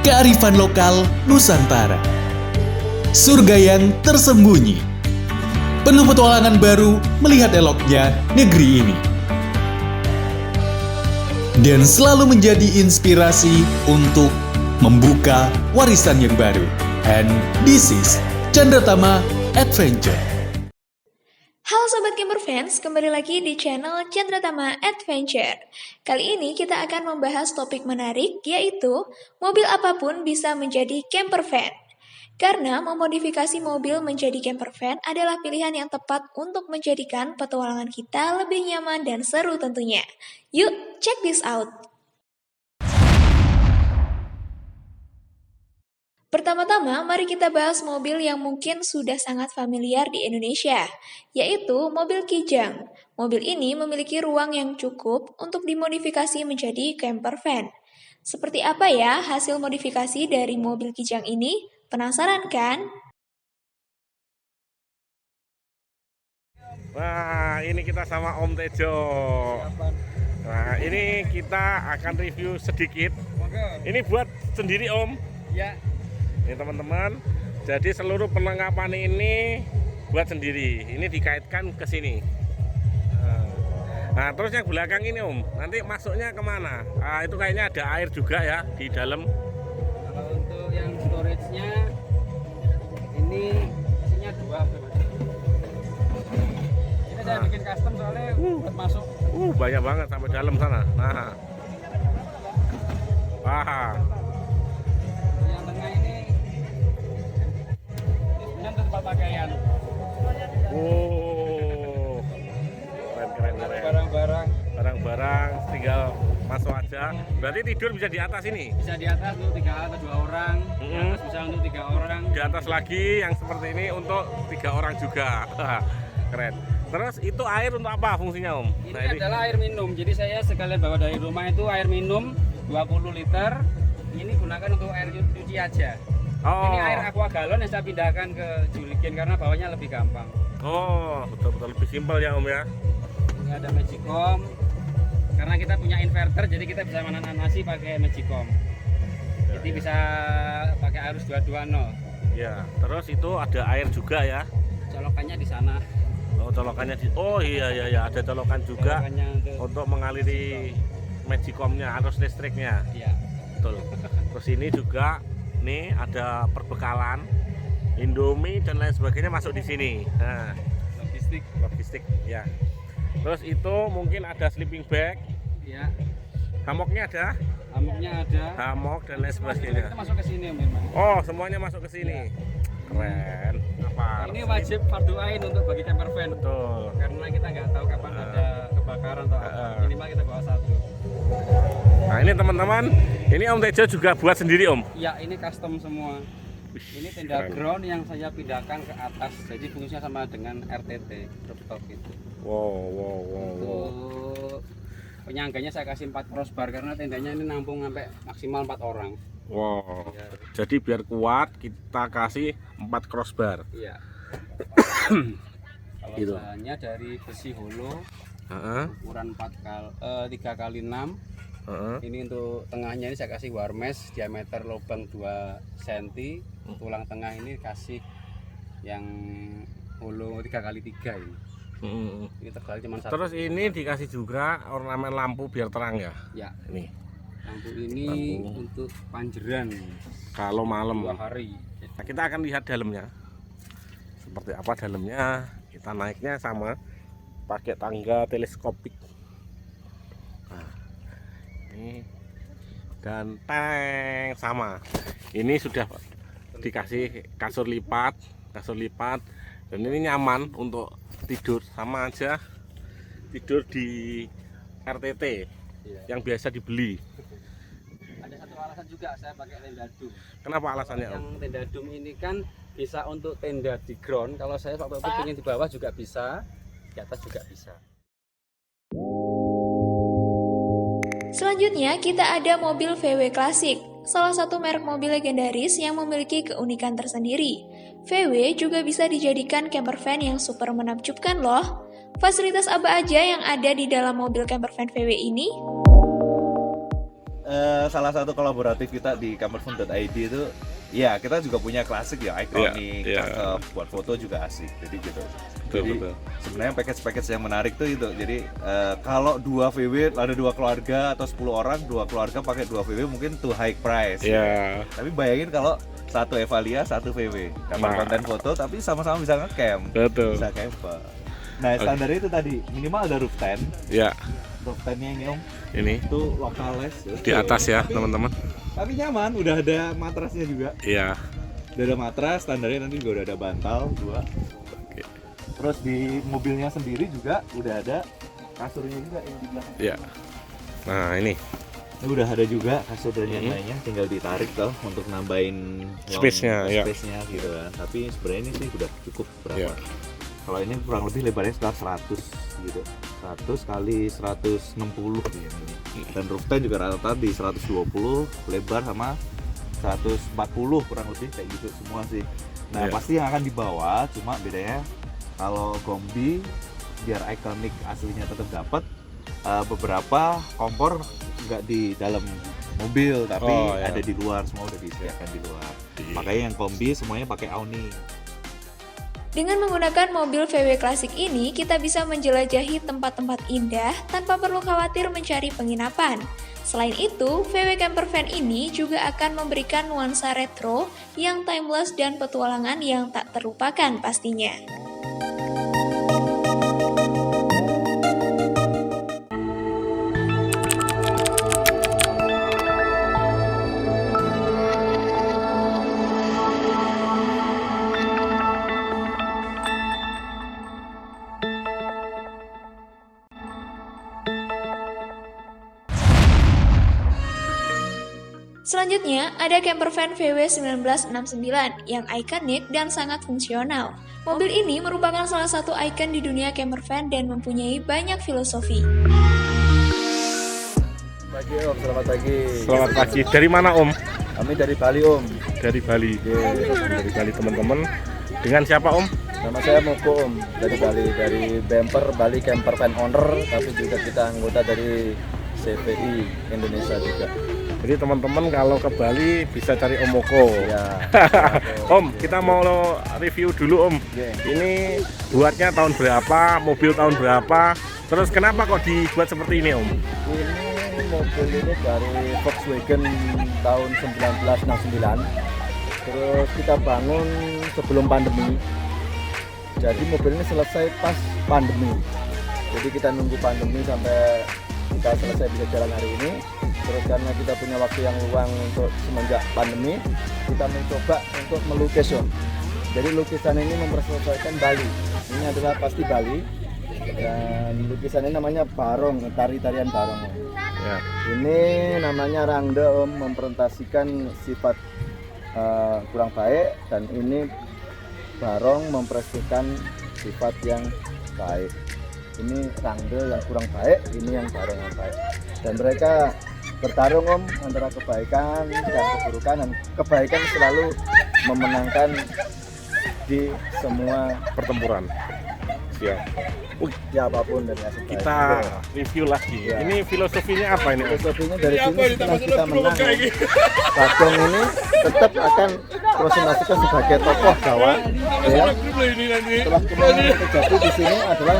kearifan lokal Nusantara. Surga yang tersembunyi. Penuh petualangan baru melihat eloknya negeri ini. Dan selalu menjadi inspirasi untuk membuka warisan yang baru. And this is Chandratama Adventure. Halo Sobat Camper Fans, kembali lagi di channel Chandratama Adventure. Kali ini kita akan membahas topik menarik, yaitu mobil apapun bisa menjadi camper van. Karena memodifikasi mobil menjadi camper van adalah pilihan yang tepat untuk menjadikan petualangan kita lebih nyaman dan seru tentunya. Yuk, check this out! Pertama-tama, mari kita bahas mobil yang mungkin sudah sangat familiar di Indonesia, yaitu mobil Kijang. Mobil ini memiliki ruang yang cukup untuk dimodifikasi menjadi camper van. Seperti apa ya hasil modifikasi dari mobil Kijang ini? Penasaran kan? Nah, ini kita sama Om Tejo. Nah, ini kita akan review sedikit. Ini buat sendiri Om. Ya. Ini teman-teman, jadi seluruh perlengkapan ini buat sendiri. Ini dikaitkan ke sini. Nah, terus yang belakang ini Om, nanti masuknya kemana? Itu kayaknya ada air juga ya di dalam. Kalau untuk yang storage-nya ini isinya 2. Ini saya bikin custom soalnya buat masuk. Banyak banget sampai dalam sana. Nah. Wah. Yang tengah ini untuk tempat pakaian. Keren. Barang-barang Tinggal masuk aja. Berarti tidur bisa di atas ini? bisa di atas untuk 3 atau 2 orang. Di atas bisa untuk 3 orang. Di atas lagi yang seperti ini untuk 3 orang juga. Keren. Terus itu air untuk apa fungsinya Om? Ini adalah air minum. Jadi saya sekalian bawa dari rumah itu air minum 20 liter. Ini gunakan untuk air cuci aja. Oh. Ini air aqua galon yang saya pindahkan ke jerigen karena bawanya lebih gampang. Oh, betul-betul lebih simpel ya Om ya. Ini ada magicom. Karena kita punya inverter, jadi kita bisa menanasi pakai magicom. Jadi bisa pakai arus 220. Ya, terus itu ada air juga ya. Colokannya di sana. Oh, colokannya di. Oh iya, ada colokan juga Colokannya untuk mengaliri magicomnya, arus listriknya. Iya. Betul. Terus ini juga nih ada perbekalan Indomie dan lain sebagainya masuk di sini. Nah, logistik ya. Terus itu mungkin ada sleeping bag. Iya. Hamoknya ada? Hamoknya ada. Hamok dan lain sebagainya. Itu masuk ke sini memang. Oh, semuanya masuk ke sini. Keren. Apa? Ini wajib fardu ain untuk bagi camper van. Betul. Karena kita nggak tahu kapan ada kebakaran atau apa. Minimal kita bawa 1. Nah, ini teman-teman, ini Om Tejo juga buat sendiri Om. Ya, ini custom semua. Ini tenda Keren. ground yang saya pindahkan ke atas. Jadi fungsinya sama dengan RTT, rooftop itu. Wow. Untuk penyangganya saya kasih 4 crossbar karena tendanya ini nampung sampai maksimal 4 orang. Wow. Jadi biar kuat kita kasih 4 crossbar. Iya. Kalau Gitu. bahannya dari besi holo ukuran 3 kali 6. Ini untuk tengahnya ini saya kasih warmes diameter lubang 2 cm. Tulang tengah ini kasih yang holo 3 kali 3 ini. Ini tebal cuma 1. Terus ini dikasih juga ornamen lampu biar terang ya. Ya, Ini lampu ini Lampu. untuk panjeran kalau malam. 2 hari. Nah, kita akan lihat dalamnya. Seperti apa dalamnya? Kita naiknya sama pakai tangga teleskopik. Nah, ini dan tank sama. Ini sudah dikasih kasur lipat dan ini nyaman untuk tidur, sama aja tidur di RTT yang biasa dibeli. Ada satu alasan juga saya pakai tenda dum. Kenapa alasannya Om? Yang tenda dum ini kan bisa untuk tenda di ground. Kalau saya waktu itu ingin di bawah juga bisa, di atas juga bisa. Selanjutnya, kita ada mobil VW Classic, salah satu merek mobil legendaris yang memiliki keunikan tersendiri. VW juga bisa dijadikan camper van yang super menakjubkan loh. Fasilitas apa aja yang ada di dalam mobil camper van VW ini? salah satu kolaboratif kita di camperphone.id itu, ya kita juga punya klasik ya, ikonik, cakep, buat foto juga asik. Jadi gitu. Jadi sebenarnya package yang menarik tuh itu. Jadi kalau 2 VW ada 2 keluarga atau 10 orang, 2 keluarga pakai 2 VW mungkin tuh high price. Ya. Tapi bayangin kalau 1 Evalia, 1 VW, dapat konten foto tapi sama-sama bisa nge-camp. Betul. Bisa camper. Nah, standarnya itu tadi minimal ada roof tent. Ya. Roof tentnya ini Om. Ini Itu lokales. di atas ya, teman-teman. Tapi nyaman, udah ada matrasnya juga. Iya. Udah ada matras, standarnya nanti juga udah ada bantal 2. Oke. Terus di mobilnya sendiri juga udah ada kasurnya juga yang di belakang. Iya. Nah, ini Ini udah ada juga kasur dan yang lainnya, tinggal ditarik toh untuk nambahin Space-nya, ya. space-nya gitu kan. Tapi sebenarnya ini sih udah cukup berapa? Ya. Kalau ini kurang lebih lebarnya sekitar 100 gitu. 100 kali 160 ini. Dan roof tent juga rata-rata di 120 lebar sama 140 kurang lebih kayak gitu semua sih. Nah, Ya. pasti yang akan dibawa cuma bedanya kalau Gombi biar ikonik aslinya tetap dapat, beberapa kompor nggak di dalam mobil tapi ya. ada di luar, semua udah disediakan di luar. Iya. Makanya yang Kombi semuanya pakai awning. Dengan menggunakan mobil VW klasik ini, kita bisa menjelajahi tempat-tempat indah tanpa perlu khawatir mencari penginapan. Selain itu, VW Camper Van ini juga akan memberikan nuansa retro yang timeless dan petualangan yang tak terlupakan pastinya. Selanjutnya, ada camper van VW 1969 yang ikonik dan sangat fungsional. Mobil ini merupakan salah satu ikon di dunia camper van dan mempunyai banyak filosofi. Pagi Om, selamat pagi. Selamat pagi. Dari mana Om? Kami dari Bali Om. Dari Bali. Dari Bali teman-teman. Dengan siapa Om? Nama saya Moko Om, dari Bali, dari Bemper Bali Camper Van Owner, tapi juga kita anggota dari CVI Indonesia juga. Jadi teman-teman kalau ke Bali bisa cari Om Moko. Ya. Om, kita mau review dulu Om. Ini buatnya tahun berapa, mobil tahun berapa, terus kenapa kok dibuat seperti ini Om? Ini mobil ini dari Volkswagen tahun 1969. Terus kita bangun sebelum pandemi. Jadi mobil ini selesai pas pandemi. Jadi kita nunggu pandemi sampai kita selesai bisa jalan hari ini. Terus karena kita punya waktu yang luang untuk semenjak pandemi, kita mencoba untuk melukis Om. Jadi lukisan ini memperselesaikan Bali. Ini adalah pasti Bali. Dan lukisan ini namanya barong, tari-tarian barong Om. Ya. Ini namanya rangda Om, mempresentasikan sifat kurang baik, dan ini barong mempresentasikan sifat yang baik. Ini rangda yang kurang baik, ini yang barong yang baik. Dan mereka bertarung Om antara kebaikan dan keburukan, dan kebaikan selalu memenangkan di semua Pertempuran. Siap. ya apapun dan ya sebaik. Kita review lagi. Ya. Ini filosofinya apa ini Om? Filosofinya dari sini setelah kita menang, Bagong ini tetap akan presentasikan sebagai tokoh Jawa. Ya. Setelah kemenangan yang terjadi di sini adalah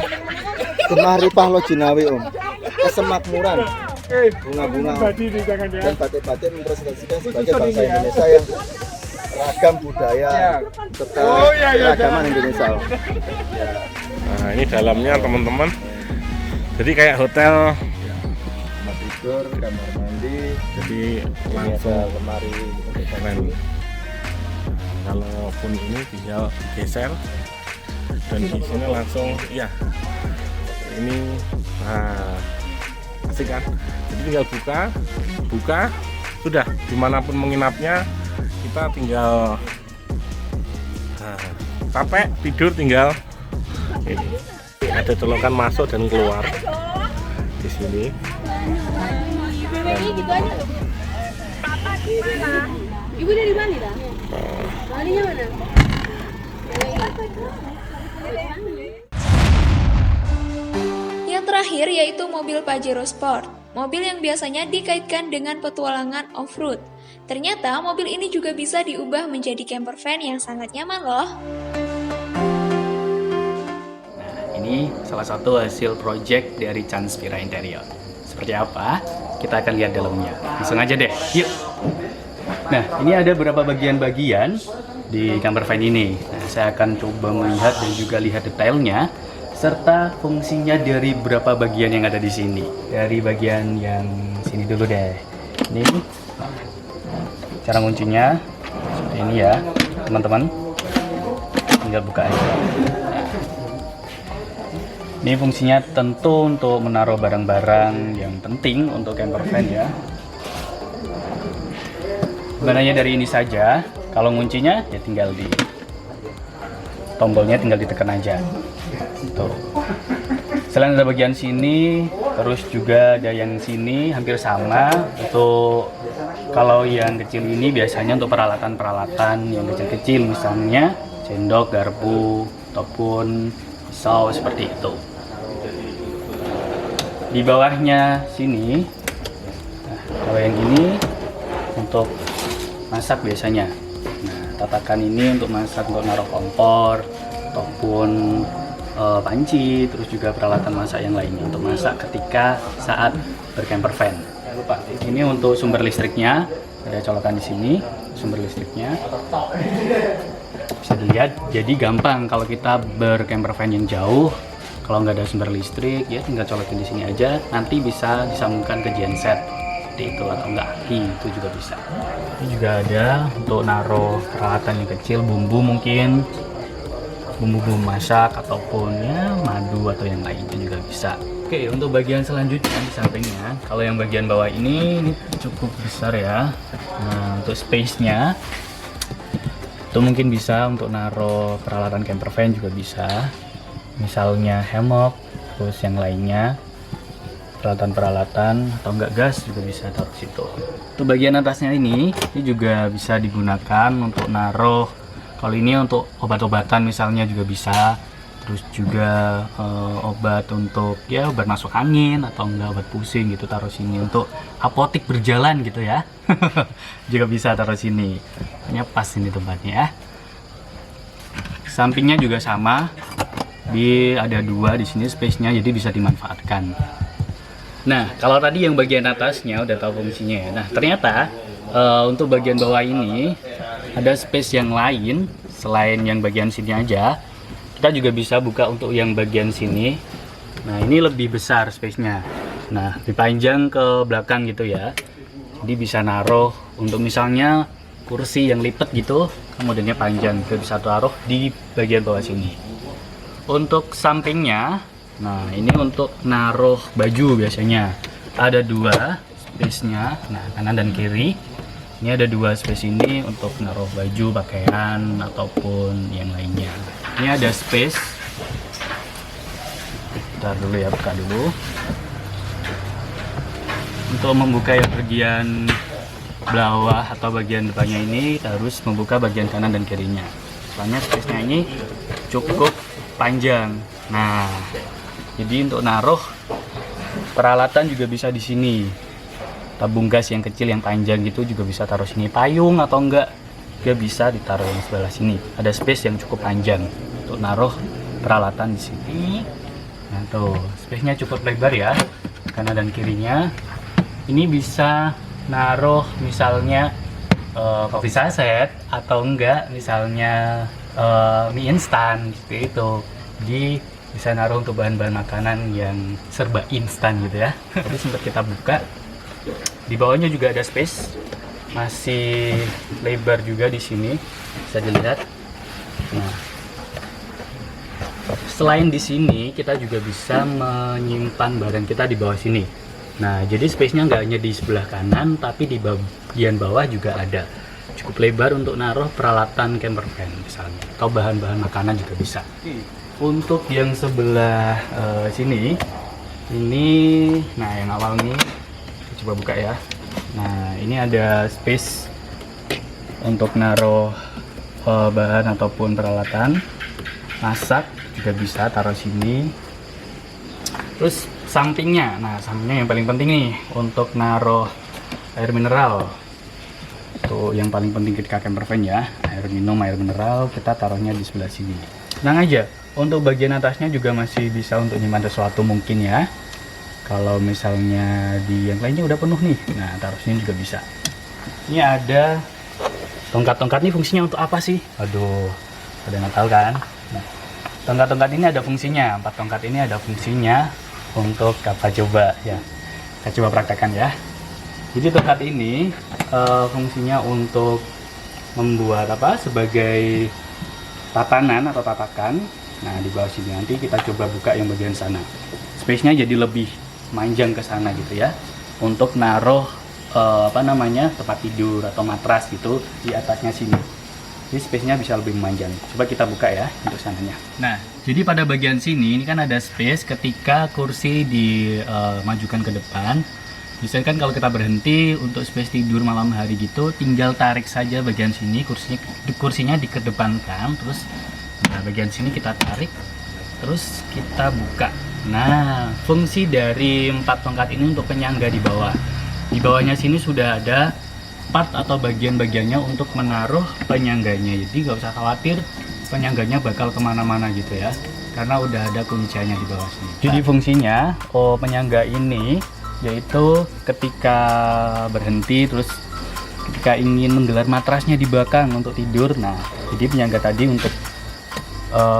Gemah Ripah Lojinawi Om, kesemakmuran, bunga-bunga dan batik-batik mempresentasikan sebagai bangsa Indonesia yang ragam budaya serta keragaman Indonesia Om. Nah, ini dalamnya teman-teman. Jadi kayak hotel. Kamar tidur, kamar mandi, Jadi ini langsung ada lemari untuk keren. baju. Kalaupun ini tinggal geser dan di sini langsung ya. Ini asik kan? Jadi tinggal buka, sudah dimanapun menginapnya kita tinggal capek tidur tinggal ini. Ada colokan masuk dan keluar di sini. Ibu dari Bali dah? Balinya mana? Yang terakhir yaitu mobil Pajero Sport. mobil yang biasanya dikaitkan dengan petualangan off-road. Ternyata mobil ini juga bisa diubah menjadi camper van yang sangat nyaman loh. Ini salah satu hasil project dari Canspira Interior. Seperti apa? Kita akan lihat dalamnya. Langsung aja deh, yuk! Nah, ini ada beberapa bagian-bagian di camper van ini. Nah, saya akan coba melihat dan juga lihat detailnya, serta fungsinya dari beberapa bagian yang ada di sini. Dari bagian yang sini dulu deh. Ini cara kuncinya seperti ini ya, teman-teman. Tinggal buka aja. Ini fungsinya tentu untuk menaruh barang-barang yang penting untuk camper van ya. Sebenarnya dari ini saja. Kalau kuncinya ya tinggal di tombolnya tinggal ditekan aja. Tuh. Selain ada bagian sini, terus juga ada yang sini hampir sama. Untuk kalau yang kecil ini biasanya untuk peralatan-peralatan yang kecil-kecil, misalnya sendok, garpu, ataupun pisau seperti itu. Di bawahnya sini, nah, kalau yang ini untuk masak biasanya. Nah, tatakan ini untuk masak, untuk naruh kompor ataupun panci, terus juga peralatan masak yang lainnya untuk masak ketika saat bercamper van. Lupa, ini untuk sumber listriknya, ada colokan di sini sumber listriknya. Bisa dilihat, jadi gampang kalau kita bercamper van yang jauh. Kalau nggak ada sumber listrik, ya tinggal colokin di sini aja. Nanti bisa disambungkan ke genset seperti itu, atau enggak aki, itu juga bisa. Ini juga ada untuk naruh peralatan yang kecil, bumbu mungkin, bumbu-bumbu masak ataupun ya madu atau yang lainnya juga bisa. Oke, untuk bagian selanjutnya di sampingnya, kalau yang bagian bawah ini cukup besar ya. Nah, untuk space-nya itu mungkin bisa untuk naruh peralatan camper van juga bisa. Misalnya hammock, terus yang lainnya peralatan-peralatan atau enggak gas juga bisa taruh situ. Untuk bagian atasnya ini juga bisa digunakan untuk naruh, kalau ini untuk obat-obatan misalnya juga bisa, terus juga obat untuk ya obat masuk angin atau enggak obat pusing gitu taruh sini, untuk apotik berjalan gitu ya. Juga bisa taruh sini. Hanya pas ini tempatnya ya. Sampingnya juga sama. Ada dua di sini space-nya, jadi bisa dimanfaatkan. Nah, kalau tadi yang bagian atasnya udah tahu fungsinya ya. Nah, ternyata untuk bagian bawah ini ada space yang lain selain yang bagian sini aja. Kita juga bisa buka untuk yang bagian sini. Nah, ini lebih besar space-nya. Nah, dipanjang ke belakang gitu ya. Jadi bisa naruh untuk misalnya kursi yang lipat gitu, kemudiannya panjang, kita bisa taruh di bagian bawah sini. Untuk sampingnya, nah ini untuk naruh baju biasanya ada dua space-nya, nah kanan dan kiri. Ini ada dua space ini untuk naruh baju, pakaian ataupun yang lainnya. Ini ada space. Bentar dulu ya, buka dulu. Untuk membuka yang bagian bawah atau bagian depannya ini, kita harus membuka bagian kanan dan kirinya. Soalnya space-nya ini cukup panjang. Nah, jadi untuk naruh peralatan juga bisa di sini. Tabung gas yang kecil yang panjang gitu juga bisa taruh sini. Payung atau enggak juga bisa ditaruh yang sebelah sini. Ada space yang cukup panjang untuk naruh peralatan di sini. Nah, tuh space-nya cukup lebar ya, kanan dan kirinya. Ini bisa naruh misalnya kopi saset atau enggak misalnya mie instan seperti itu. Jadi bisa naruh untuk bahan-bahan makanan yang serba instan gitu ya. Tadi sempat kita buka, di bawahnya juga ada space, masih lebar juga di sini, bisa dilihat. Nah, selain di sini kita juga bisa menyimpan barang kita di bawah sini. Nah, jadi space-nya nggak hanya di sebelah kanan, tapi di bagian bawah juga ada. Cukup lebar untuk naruh peralatan camper van misalnya, atau bahan-bahan makanan juga bisa. Untuk yang sebelah sini, ini, nah yang awal nih, coba buka ya. Nah, ini ada space untuk naruh bahan ataupun peralatan masak juga bisa taruh sini. Terus sampingnya. Nah, sampingnya yang paling penting nih untuk naruh air mineral. Tuh yang paling penting ketika campervan ya, air minum, air mineral kita taruhnya di sebelah sini. Tenang aja, untuk bagian atasnya juga masih bisa untuk nyimpan sesuatu mungkin ya. Kalau misalnya di yang lainnya udah penuh nih, nah taruh sini juga bisa. Ini ada tongkat-tongkat, nih fungsinya untuk apa sih? Aduh, ada yang nggak tahu kan? Nah, tongkat-tongkat ini ada fungsinya, 4 tongkat ini ada fungsinya untuk apa coba ya? Kita coba praktekkan ya. Jadi tongkat ini fungsinya untuk membuat apa? Sebagai tatanan atau tatakan. Nah di bawah sini nanti kita coba buka yang bagian sana. Space-nya jadi lebih manjang ke sana gitu ya. Untuk naruh tempat tidur atau matras gitu di atasnya sini. Jadi space-nya bisa lebih memanjang. Coba kita buka ya untuk sananya. Nah, jadi pada bagian sini ini kan ada space ketika kursi dimajukan ke depan. Misalkan kalau kita berhenti untuk space tidur malam hari gitu, tinggal tarik saja bagian sini, kursinya dikedepankan, terus nah bagian sini kita tarik, terus kita buka. Nah, fungsi dari 4 tongkat ini untuk penyangga di bawah. Di bawahnya sini sudah ada part atau bagian-bagiannya untuk menaruh penyangganya. Jadi nggak usah khawatir penyangganya bakal kemana-mana gitu ya, karena udah ada kuncinya di bawah sini. Jadi fungsinya penyangga ini yaitu ketika berhenti, terus ketika ingin menggelar matrasnya di belakang untuk tidur. Nah, jadi penyangga tadi untuk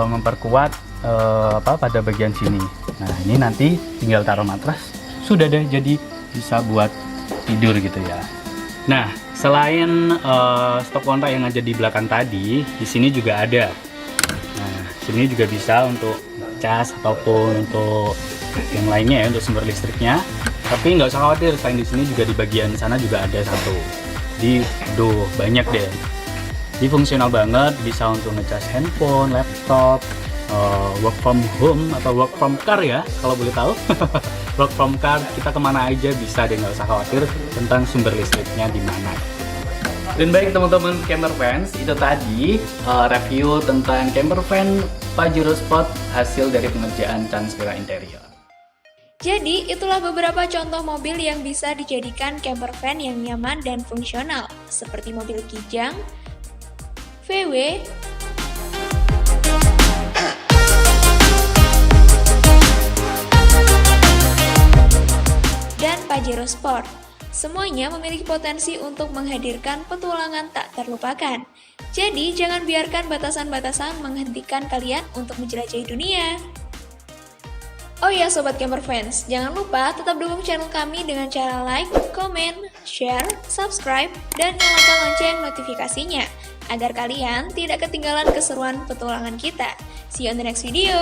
memperkuat pada bagian sini. Nah, ini nanti tinggal taruh matras, sudah deh jadi bisa buat tidur gitu ya. Nah, selain stop kontak yang ada di belakang tadi, di sini juga ada. Nah, sini juga bisa untuk cas ataupun untuk yang lainnya ya, untuk sumber listriknya. Tapi nggak usah khawatir, selain di sini juga di bagian sana juga ada satu. Di banyak deh. Ini fungsional banget, bisa untuk ngecas handphone, laptop, work from home atau work from car ya, kalau boleh tahu. Work from car, kita kemana aja bisa deh, nggak usah khawatir tentang sumber listriknya di mana. Dan baik teman-teman camper fans, itu tadi review tentang camper van Pajero Sport hasil dari pengerjaan Transpira Interior. Jadi, itulah beberapa contoh mobil yang bisa dijadikan camper van yang nyaman dan fungsional, seperti mobil Kijang, VW, dan Pajero Sport. Semuanya memiliki potensi untuk menghadirkan petualangan tak terlupakan. Jadi, jangan biarkan batasan-batasan menghentikan kalian untuk menjelajahi dunia. Oh ya Sobat Camper Fans, jangan lupa tetap dukung channel kami dengan cara like, comment, share, subscribe, dan nyalakan lonceng notifikasinya agar kalian tidak ketinggalan keseruan petualangan kita. See you on the next video!